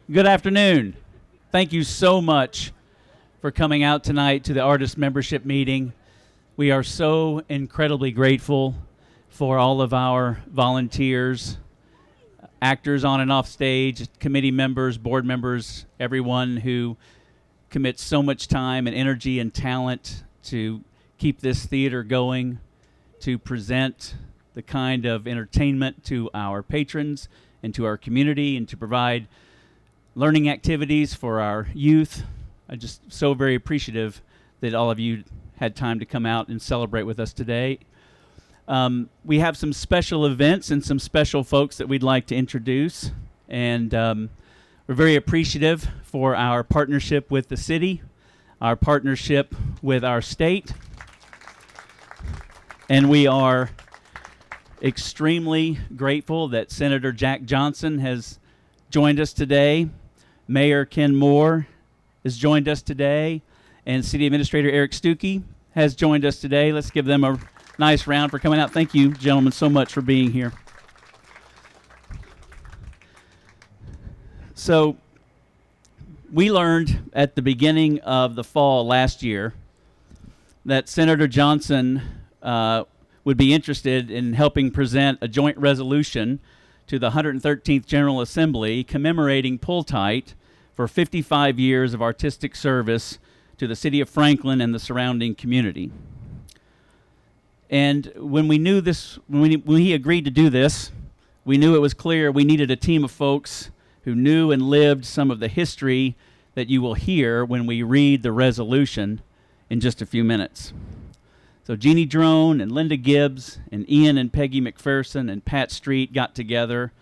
Good afternoon. Thank you so much for coming out tonight to the artist membership meeting. We are so incredibly grateful for all of our volunteers, actors on and off stage, committee members, board members, everyone who commits so much time and energy and talent to keep this theater going, to present the kind of entertainment to our patrons and to our community, and to provide learning activities for our youth. I'm just so very appreciative that all of you had time to come out and celebrate with us today. We have some special events and some special folks that we'd like to introduce, and we're very appreciative for our partnership with the city, our partnership with our state, and we are extremely grateful that Senator Jack Johnson has joined us today. Mayor Ken Moore has joined us today, and City Administrator Eric Stuckey has joined us today. Let's give them a nice round for coming out. Thank you, gentlemen, so much for being here. So, we learned at the beginning of the fall last year that Senator Johnson would be interested in helping present a joint resolution to the 113th General Assembly commemorating PullTight for 55 years of artistic service to the city of Franklin and the surrounding community. And when we knew this, when he agreed to do this, we knew it was clear we needed a team of folks who knew and lived some of the history that you will hear when we read the resolution in just a few minutes. So Jeannie Drone and Linda Gibbs and Ian and Peggy McPherson and Pat Street got together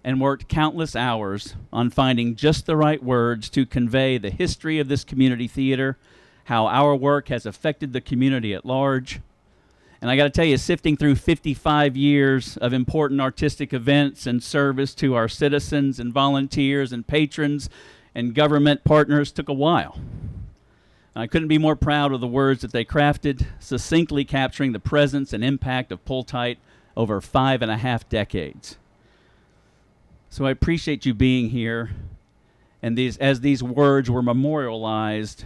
and worked countless hours on finding just the right words to convey the history of this community theater, how our work has affected the community at large. And I got to tell you, sifting through 55 years of important artistic events and service to our citizens and volunteers and patrons and government partners took a while. I couldn't be more proud of the words that they crafted, succinctly capturing the presence and impact of PullTight over 5.5 decades. So I appreciate you being here, and as these words were memorialized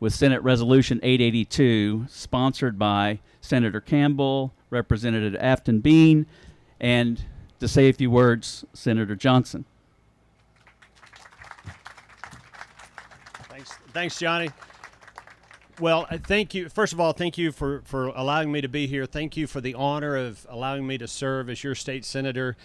with Senate Resolution 882, sponsored by Senator Campbell, Representative Afton Bean, and to say a few words, Senator Johnson. Thanks, Johnny. Well, thank you. First of all, thank you for allowing me to be here. Thank you for the honor of allowing me to serve as your state senator.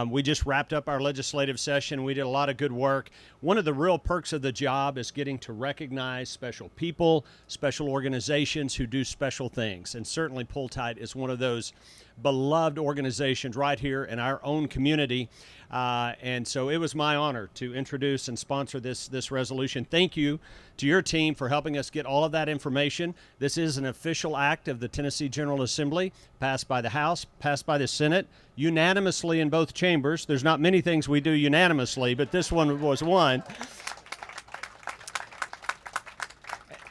We just wrapped up our legislative session. We did a lot of good work. One of the real perks of the job is getting to recognize special people, special organizations who do special things. And certainly PullTight is one of those beloved organizations right here in our own community. And so it was my honor to introduce and sponsor this resolution. Thank you to your team for helping us get all of that information. This is an official act of the Tennessee General Assembly, passed by the House, passed by the Senate, unanimously in both chambers. There's not many things we do unanimously, but this one was one.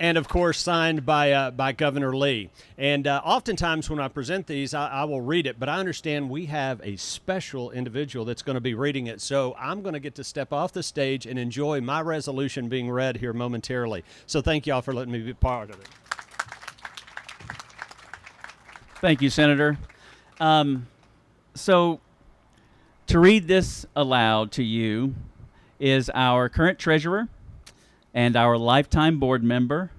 And of course, signed by Governor Lee. And oftentimes when I present these, I will read it, but I understand we have a special individual that's going to be reading it. So I'm going to get to step off the stage and enjoy my resolution being read here momentarily. So thank y'all for letting me be part of it. Thank you, Senator. So to read this aloud to you is our current treasurer and our lifetime board member,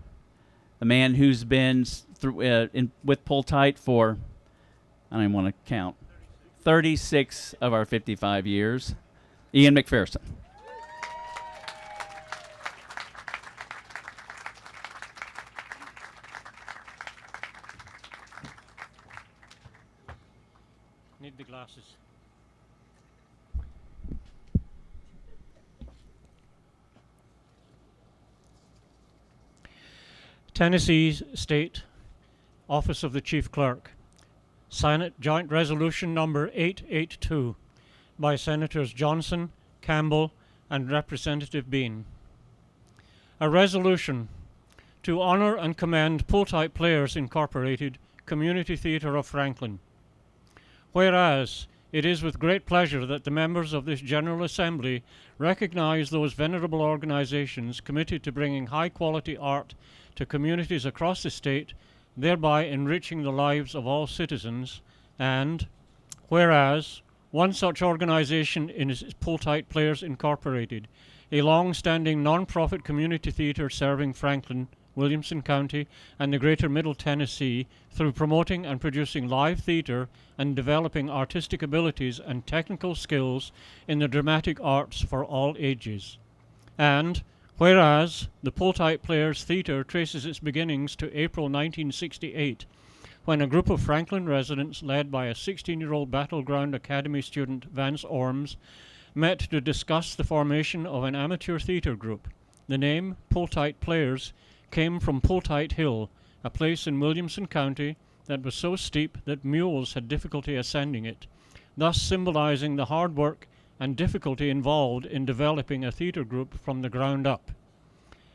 a man who's been with PullTight for, I don't even want to count, 36 of our 55 years, Ian McPherson. Need the glasses. Tennessee State Office of the Chief Clerk. Senate Joint Resolution Number 882 by Senators Johnson, Campbell, and Representative Bean. A resolution to honor and commend PullTight Players Incorporated, Community Theatre of Franklin. Whereas it is with great pleasure that the members of this General Assembly recognize those venerable organizations committed to bringing high-quality art to communities across the state, thereby enriching the lives of all citizens. And whereas one such organization is PullTight Players Incorporated, a long-standing non-profit community theater serving Franklin, Williamson County, and the greater Middle Tennessee through promoting and producing live theater and developing artistic abilities and technical skills in the dramatic arts for all ages. And whereas the PullTight Players Theater traces its beginnings to April 1968, when a group of Franklin residents led by a 16-year-old Battleground Academy student, Vance Orms, met to discuss the formation of an amateur theater group. The name PullTight Players came from PullTight Hill, a place in Williamson County that was so steep that mules had difficulty ascending it, thus symbolizing the hard work and difficulty involved in developing a theater group from the ground up.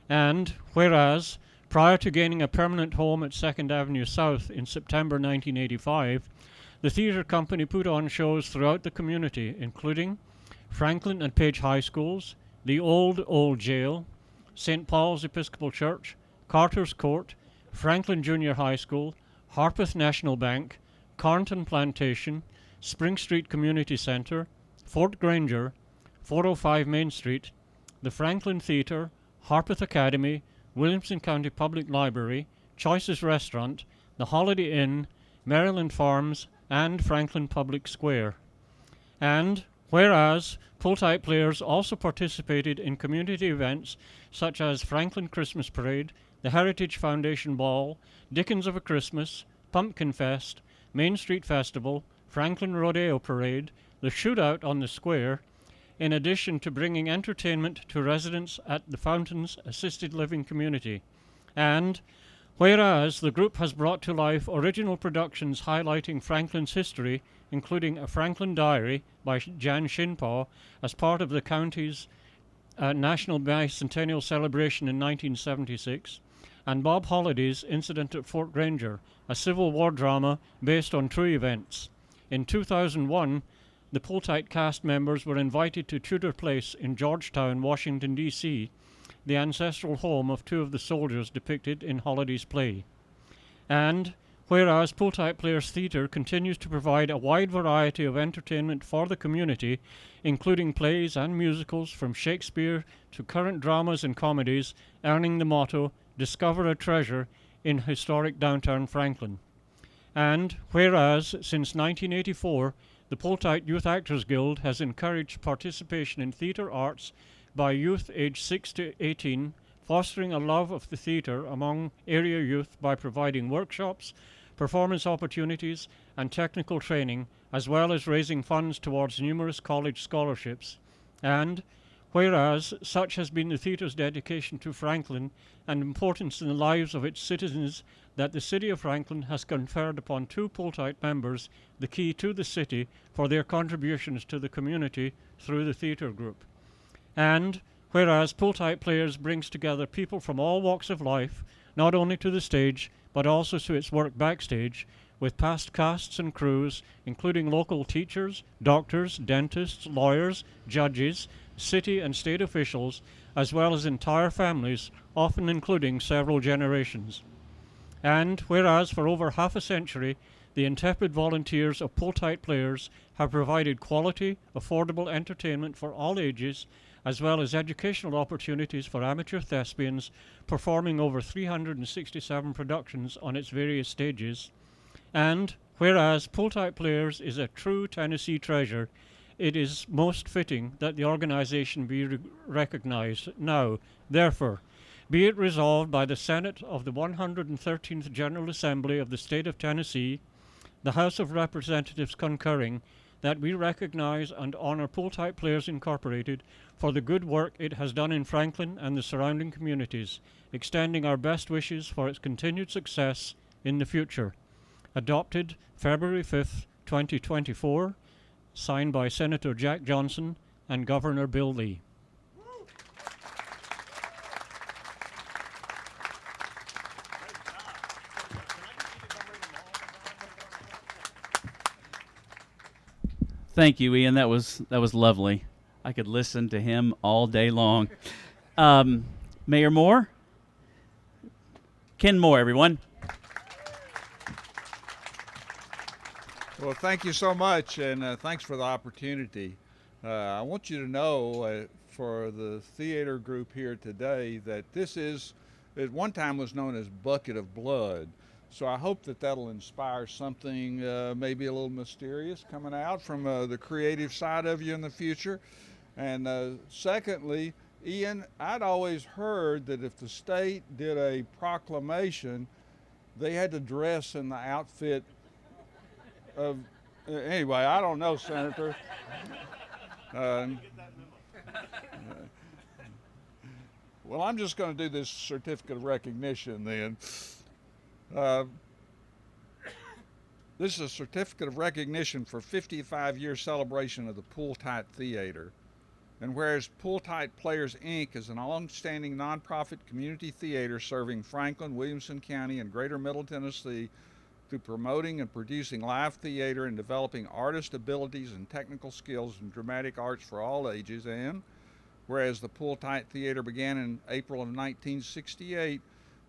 And whereas, prior to gaining a permanent home at 2nd Avenue South in September 1985, the theater company put on shows throughout the community, including Franklin and Page High Schools, the Old Jail, St. Paul's Episcopal Church, Carter's Court, Franklin Junior High School, Harpeth National Bank, Carnton Plantation, Spring Street Community Center, Fort Granger, 405 Main Street, the Franklin Theater, Harpeth Academy, Williamson County Public Library, Choices Restaurant, the Holiday Inn, Maryland Farms, and Franklin Public Square. And whereas PullTight Players also participated in community events such as Franklin Christmas Parade, the Heritage Foundation Ball, Dickens of a Christmas, Pumpkin Fest, Main Street Festival, Franklin Rodeo Parade, the Shootout on the Square, in addition to bringing entertainment to residents at the Fountains Assisted Living Community. And whereas the group has brought to life original productions highlighting Franklin's history, including A Franklin Diary by Jan Shinpaw as part of the county's National Bicentennial Celebration in 1976, and Bob Holliday's Incident at Fort Granger, a Civil War drama based on true events. In 2001, the PullTight cast members were invited to Tudor Place in Georgetown, Washington, D.C., the ancestral home of two of the soldiers depicted in Holliday's play. And whereas PullTight Players Theatre continues to provide a wide variety of entertainment for the community, including plays and musicals from Shakespeare to current dramas and comedies, earning the motto, "Discover a Treasure" in historic downtown Franklin. And whereas since 1984, the PullTight Youth Actors Guild has encouraged participation in theatre arts by youth aged 6 to 18, fostering a love of the theatre among area youth by providing workshops, performance opportunities, and technical training, as well as raising funds towards numerous college scholarships. And whereas such has been the theatre's dedication to Franklin and importance in the lives of its citizens that the City of Franklin has conferred upon two PullTight members the key to the city for their contributions to the community through the theatre group. And whereas PullTight Players brings together people from all walks of life, not only to the stage, but also to its work backstage, with past casts and crews, including local teachers, doctors, dentists, lawyers, judges, city and state officials, as well as entire families, often including several generations. And whereas for over half a century, the intrepid volunteers of PullTight Players have provided quality, affordable entertainment for all ages, as well as educational opportunities for amateur thespians, performing over 367 productions on its various stages. And whereas PullTight Players is a true Tennessee treasure, it is most fitting that the organization be recognized now. Therefore, be it resolved by the Senate of the 113th General Assembly of the State of Tennessee, the House of Representatives concurring, that we recognize and honor PullTight Players Incorporated for the good work it has done in Franklin and the surrounding communities, extending our best wishes for its continued success in the future. Adopted February 5th, 2024, signed by Senator Jack Johnson and Governor Bill Lee. Thank you, Ian. That was lovely. I could listen to him all day long. Mayor Moore? Ken Moore, everyone. Well, thank you so much, and thanks for the opportunity. I want you to know, for the theater group here today, that this is, at one time was known as Bucket of Blood. So I hope that that'll inspire something maybe a little mysterious coming out from the creative side of you in the future. And secondly, Ian, I'd always heard that if the state did a proclamation, they had to dress in the outfit of, anyway, I don't know, Senator. Well, I'm just going to do this certificate of recognition then. This is a certificate of recognition for 55-year celebration of the PullTight Theater. And whereas PullTight Players, Inc. is an long-standing nonprofit community theater serving Franklin, Williamson County, and Greater Middle Tennessee through promoting and producing live theater and developing artist abilities and technical skills in dramatic arts for all ages. And whereas the PullTight Theater began in April of 1968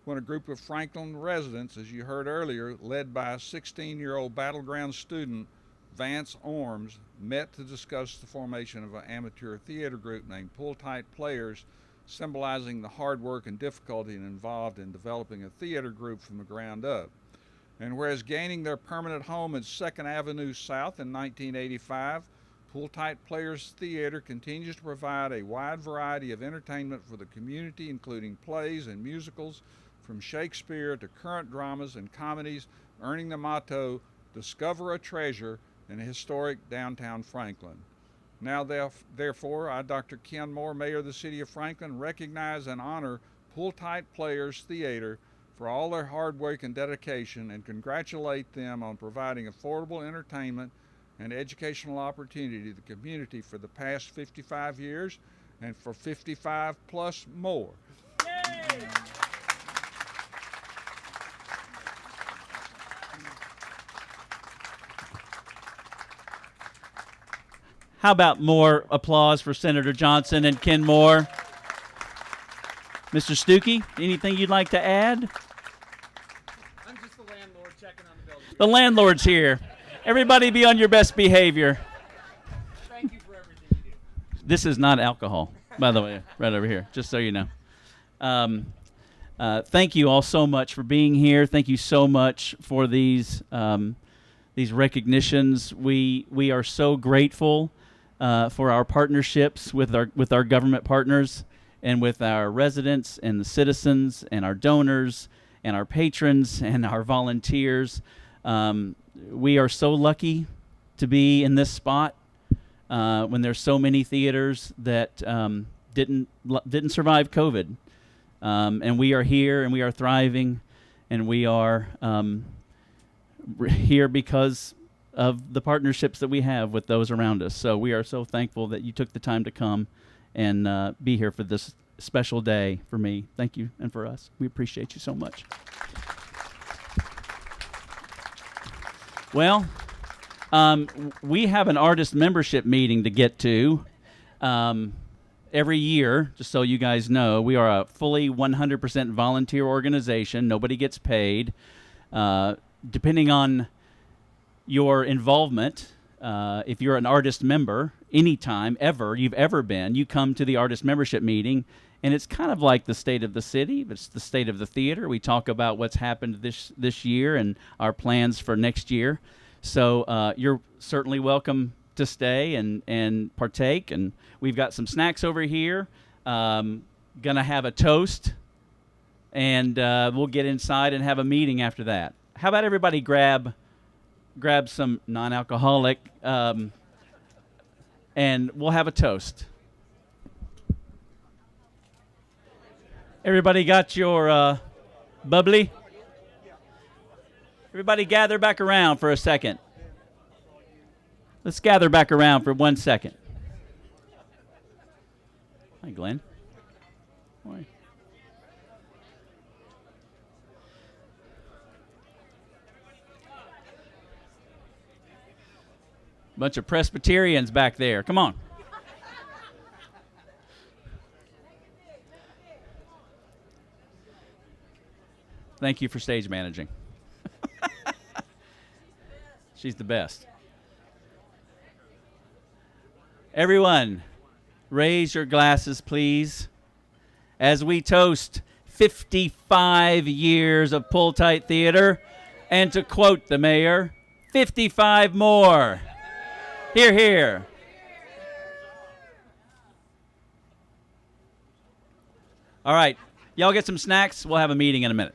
when a group of Franklin residents, as you heard earlier, led by a 16-year-old battleground student, Vance Orms, met to discuss the formation of an amateur theater group named PullTight Players, symbolizing the hard work and difficulty involved in developing a theater group from the ground up. And whereas gaining their permanent home at 2nd Avenue South in 1985, PullTight Players Theater continues to provide a wide variety of entertainment for the community, including plays and musicals, from Shakespeare to current dramas and comedies, earning the motto, "Discover a Treasure" in historic downtown Franklin. Now, therefore, I, Dr. Ken Moore, Mayor of the City of Franklin, recognize and honor PullTight Players Theater for all their hard work and dedication, and congratulate them on providing affordable entertainment and educational opportunity to the community for the past 55 years and for 55 plus more. Yay! How about more applause for Senator Johnson and Ken Moore? Mr. Stuckey, anything you'd like to add? I'm just the landlord checking on the building. The landlord's here. Everybody be on your best behavior. Thank you for everything you do. This is not alcohol, by the way, right over here, just so you know. Thank you all so much for being here. Thank you so much for these recognitions. We are so grateful for our partnerships with our government partners and with our residents and the citizens and our donors and our patrons and our volunteers. We are so lucky to be in this spot when there's so many theaters that didn't survive COVID. And we are here and we are thriving and we are here because of the partnerships that we have with those around us. So we are so thankful that you took the time to come and be here for this special day for me. Thank you, and for us. We appreciate you so much. Well, we have an artist membership meeting to get to every year, just so you guys know. We are a fully 100% volunteer organization. Nobody gets paid. Depending on your involvement, if you're an artist member, anytime ever you've ever been, you come to the artist membership meeting, and it's kind of like the state of the city. It's the state of the theater. We talk about what's happened this year and our plans for next year. So you're certainly welcome to stay and partake. And we've got some snacks over here. Gonna have a toast, and we'll get inside and have a meeting after that. How about everybody grab some non-alcoholic, and we'll have a toast. Everybody got your bubbly? Everybody gather back around for a second. Let's gather back around for 1 second. Hi, Glenn. Hi. Bunch of Presbyterians back there. Come on. Thank you for stage managing. She's the best. Everyone, raise your glasses, please, as we toast 55 years of PullTight Theater, and to quote the mayor, 55 more. Hear, hear. All right, y'all get some snacks. We'll have a meeting in a minute.